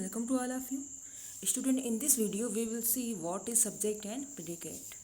welcome to all of you. Student, in this video we will see what is subject and predicate.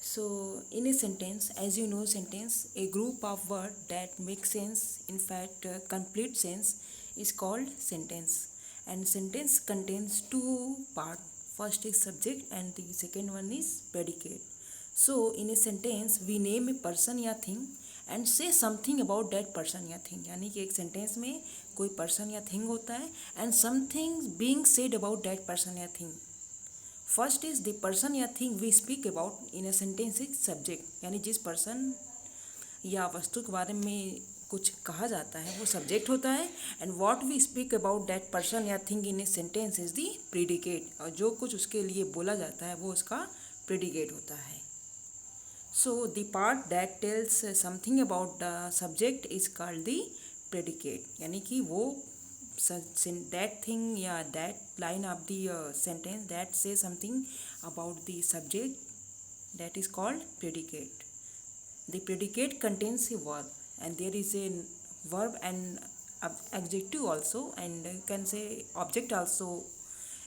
So in a sentence, as you know, sentence, a group of words that make sense, in fact complete sense, is called sentence. And sentence contains two parts. First is subject and the second one is predicate. So in a sentence we name a person या thing and से something about that person या thing, यानी कि एक sentence में कोई person या thing होता है and something being said about that person या thing. First is the person या thing we speak about in a sentence is subject, यानी जिस पर्सन या वस्तु के बारे में कुछ कहा जाता है वो सब्जेक्ट होता है. And what we speak about that person या thing in a sentence is the predicate, और जो कुछ उसके लिए बोला जाता है वो उसका प्रेडिकेट होता है. So the part that tells something about the subject is called the predicate, यानी कि वो that thing या that line of the sentence that says something about the subject, that is called predicate. The predicate contains a verb and there is a verb and adjective also, and you can say object also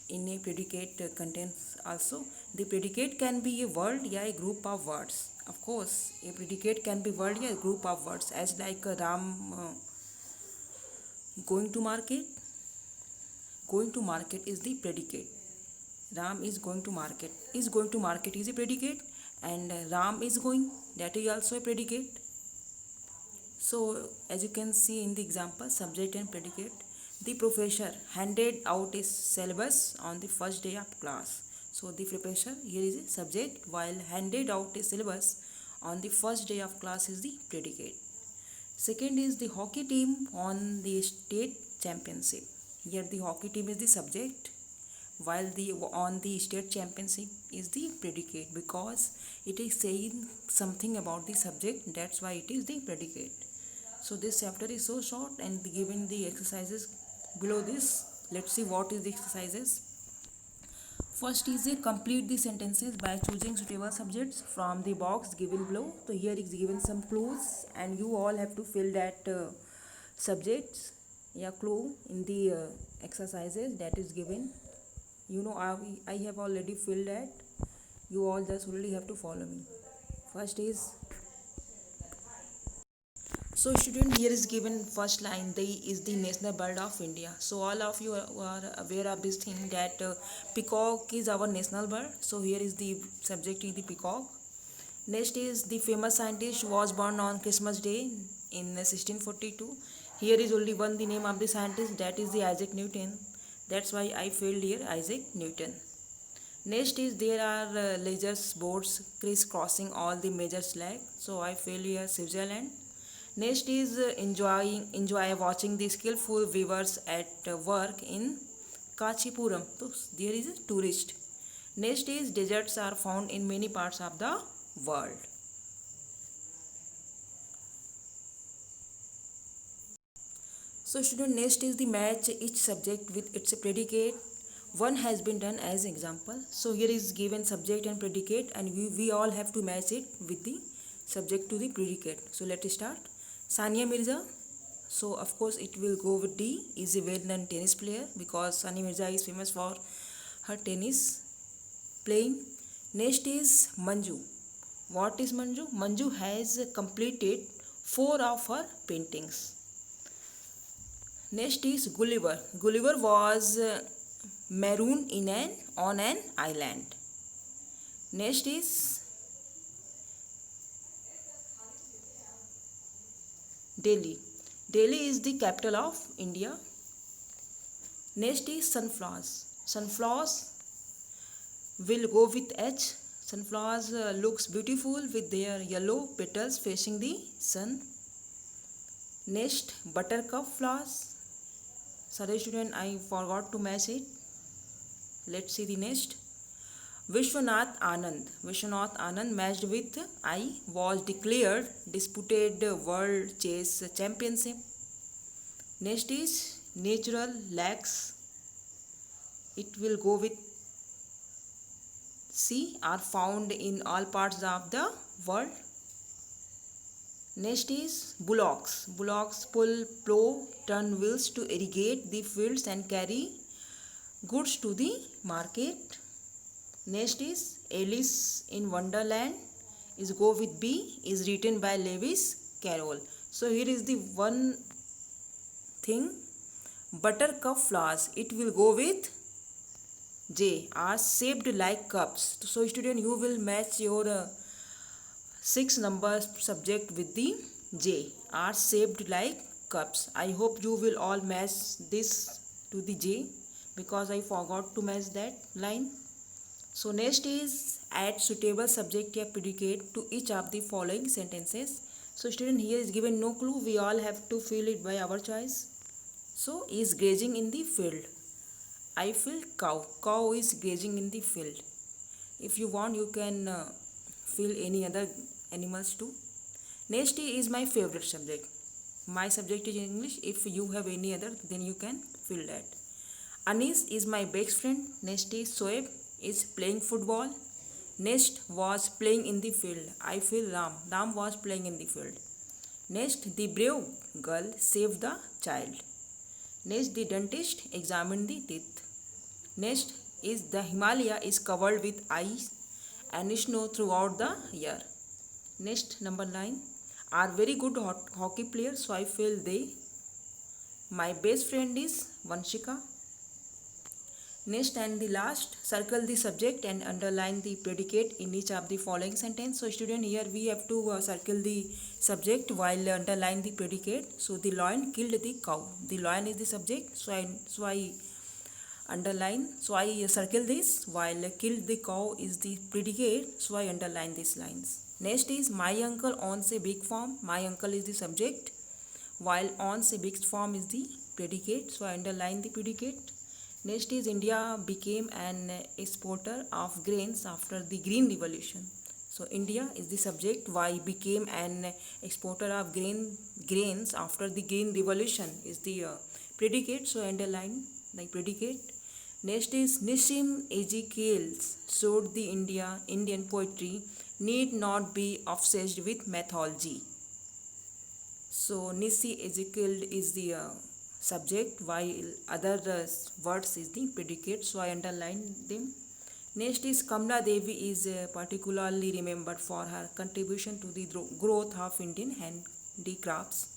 in a predicate contains also. The predicate can be a word या a group of words. Of course, a predicate can be word या a group of words, as like Ram going to market. Going to market is the predicate. Ram is going to market. Is going to market is a predicate, and Ram is going, that is also a predicate. So as you can see in the example, subject and predicate. The professor handed out his syllabus on the first day of class. So the professor here is a subject, while handed out a syllabus on the first day of class is the predicate. Second is the hockey team on the state championship. Here the hockey team is the subject, while the on the state championship is the predicate, because it is saying something about the subject, that's why it is the predicate. So this chapter is so short, and given the exercises below this, let's see what is the exercises. First is a complete the sentences by choosing suitable subjects from the box given below. So here is given some clues and you all have to fill that subjects clue in the exercises that is given. You know, I have already filled that. You all just only have to follow me. First is, so student, here is given first line, the is the national bird of India. So all of you are aware of this thing that peacock is our national bird. So here is the subject is the peacock. Next is the famous scientist was born on Christmas Day in 1642. Here is only one the name of the scientist, that is the Isaac Newton. That's why I failed here, Isaac Newton. Next is there are leisure boats crisscrossing all the major flags. So I failed here, Switzerland. Next is enjoy watching the skillful weavers at work in Kachipuram. So there is a tourist. Next is deserts are found in many parts of the world. So student, next is the match each subject with its predicate. One has been done as example. So here is given subject and predicate, and we all have to match it with the subject to the predicate. So let us start. Sania Mirza, so of course it will go with D, is a well-known tennis player because Sania Mirza is famous for her tennis playing. Next is Manju. What is Manju? Manju has completed 4 of her paintings. Next is Gulliver. Gulliver was marooned on an island. Next is Delhi. Delhi is the capital of India. Next is sunflowers. Sunflowers will go with H. Sunflowers looks beautiful with their yellow petals facing the sun. Next, buttercup flowers. Sorry student, I forgot to match it. Let's see the next. Vishwanath Anand. Vishwanath Anand matched with I was declared disputed world chess championship. Next is natural lakes. It will go with C, are found in all parts of the world. Next is bullocks. Bullocks pull, plow, turn wheels to irrigate the fields and carry goods to the market. Next is Alice in Wonderland is go with B is written by Lewis Carroll. So here is the one thing, buttercup flowers, it will go with J, are shaped like cups. So student, you will match your 6 numbers subject with the J, are shaped like cups. I hope you will all match this to the J, because I forgot to match that line. So next is add suitable subject या predicate to each of the following sentences. So student, here is given no clue, we all have to fill it by our choice. So is grazing in the field. I feel cow. Cow is grazing in the field. If you want, you can fill any other animals too. Next is my favorite subject. My subject is English. If you have any other, then you can fill that. Anis is my best friend. Next is Soeb is playing football. Next was playing in the field. I feel Ram. Ram was playing in the field. Next, the brave girl saved the child. Next, the dentist examined the teeth. Next is the Himalaya is covered with ice and snow throughout the year. Next, number 9, are very good hockey players, so I feel they. My best friend is Vanshika. Next and the last, circle the subject and underline the predicate in each of the following sentence. So student, here we have to circle the subject while underline the predicate. So the lion killed the cow. The lion is the subject, so I underline. So I circle this, while killed the cow is the predicate, so I underline these lines. Next is my uncle owns a big farm. My uncle is the subject, while owns a big farm is the predicate, so I underline the predicate. Next is India became an exporter of grains after the Green Revolution. So India is the subject, why became an exporter of grains after the Green Revolution is the predicate, so underline the predicate. Next is Nissim Ezekiel showed the Indian poetry need not be obsessed with mythology. So Nissi Ezekiel is the subject, while other words is the predicate, so I underline them. Next is Kamla Devi is particularly remembered for her contribution to the growth of Indian handicrafts.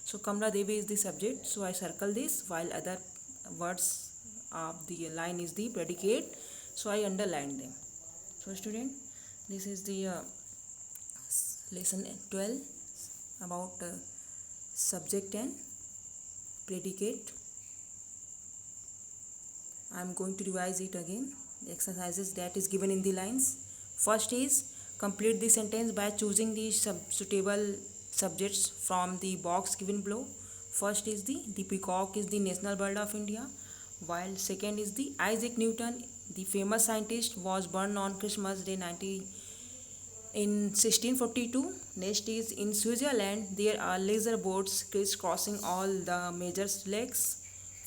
So Kamla Devi is the subject, so I circle this, while other words of the line is the predicate, so I underline them. So student, this is the lesson 12 about subject and predicate. I am going to revise it again. The exercises that is given in the lines. First is complete the sentence by choosing the suitable subjects from the box given below. First is the peacock is the national bird of India, while second is the Isaac Newton, the famous scientist, was born on Christmas Day in 1642. Next is in Switzerland there are leisure boats crisscrossing all the major lakes.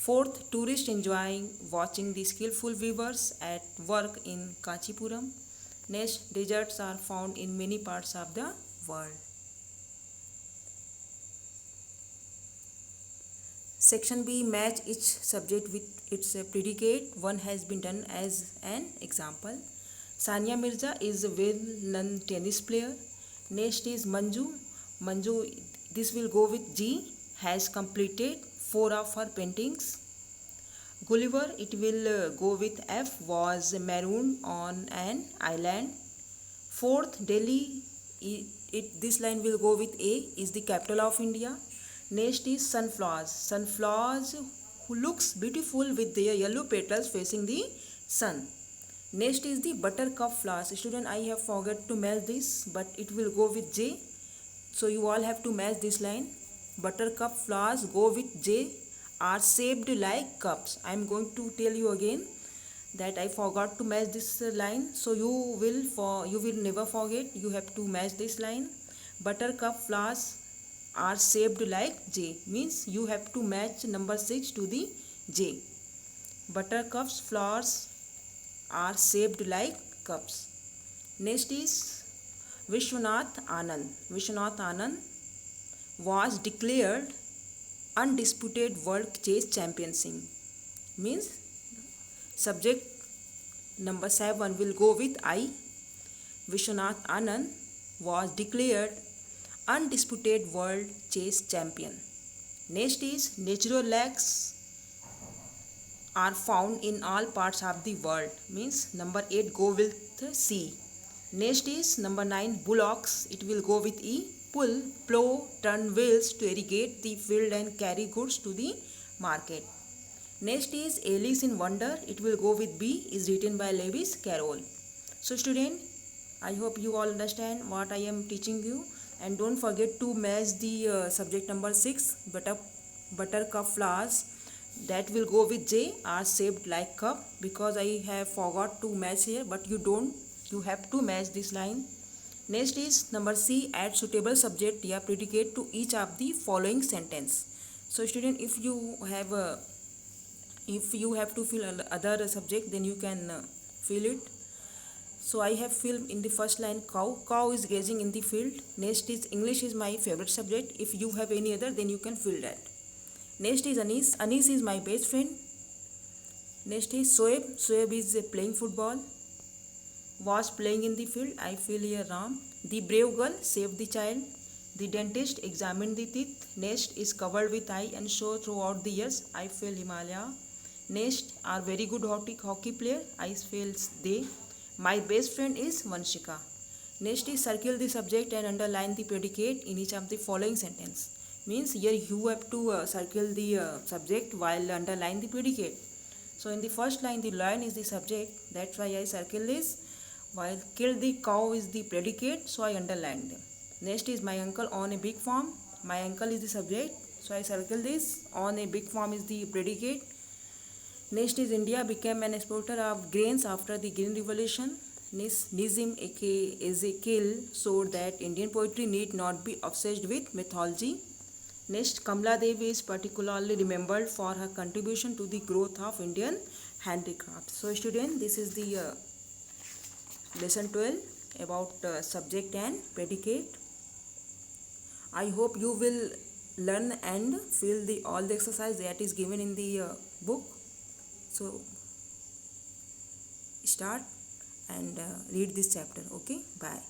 Fourth, tourists enjoying watching the skillful weavers at work in Kanchipuram. Next, deserts are found in many parts of the world. Section B, match each subject with its predicate. One has been done as an example. Sania Mirza is a well-known tennis player. Next is Manju. Manju, this will go with G, has completed 4 of her paintings. Gulliver, it will go with F, was marooned on an island. Fourth, Delhi, this line will go with A, is the capital of India. Next is sunflowers. Sunflowers who looks beautiful with their yellow petals facing the sun. Next is the buttercup flowers. Student, I have forgot to match this, but it will go with J. So you all have to match this line. Buttercup flowers go with J, are shaped like cups. I am going to tell you again that I forgot to match this line. So you will never forget. You have to match this line. Buttercup flowers are shaped like J, means you have to match number 6 to the J. Buttercups flowers are shaped like cups. Next is Vishwanath Anand. Vishwanath Anand was declared undisputed world chess championship, means Subject number 7 will go with I. Vishwanath Anand was declared undisputed world chess champion. Next is natural lakes are found in all parts of the world. Means number 8 go with C. Next is number 9 bullocks. It will go with E. Pull, plow, turn wheels to irrigate the field and carry goods to the market. Next is Alice in Wonder. It will go with B. Is written by Lewis Carroll. So student, I hope you all understand what I am teaching you, and don't forget to match the subject number 6 buttercup flowers. That will go with J, are shaped like cup, because I have forgot to match here, but you have to match this line. Next is number C, add suitable subject या predicate to each of the following sentence. So student, if you have to fill other subject, then you can fill it. So I have filled in the first line cow. Cow is grazing in the field. Next is English is my favorite subject. If you have any other, then you can fill that. Next is Anis. Anis is my best friend. Next is Soeb. Soeb is playing football. Was playing in the field. I feel here Ram. The brave girl saved the child. The dentist examined the teeth. Next is covered with eye and show throughout the years. I feel Himalaya. Next are very good hockey player. I feel they. My best friend is Vanshika. Next is circle the subject and underline the predicate in each of the following sentence. Means here you have to circle the subject while underline the predicate. So in the first line, the lion is the subject. That's why I circle this. While kill the cow is the predicate, so I underline them. Next is my uncle on a big farm. My uncle is the subject, so I circle this. On a big farm is the predicate. Next is India became an exporter of grains after the Green Revolution. Nizam aka Ezekiel showed that Indian poetry need not be obsessed with mythology. Next, Kamala Devi is particularly remembered for her contribution to the growth of Indian handicraft. So student, this is the lesson 12 about subject and predicate. I hope you will learn and fill all the exercise that is given in the book. So start and read this chapter. Okay, bye.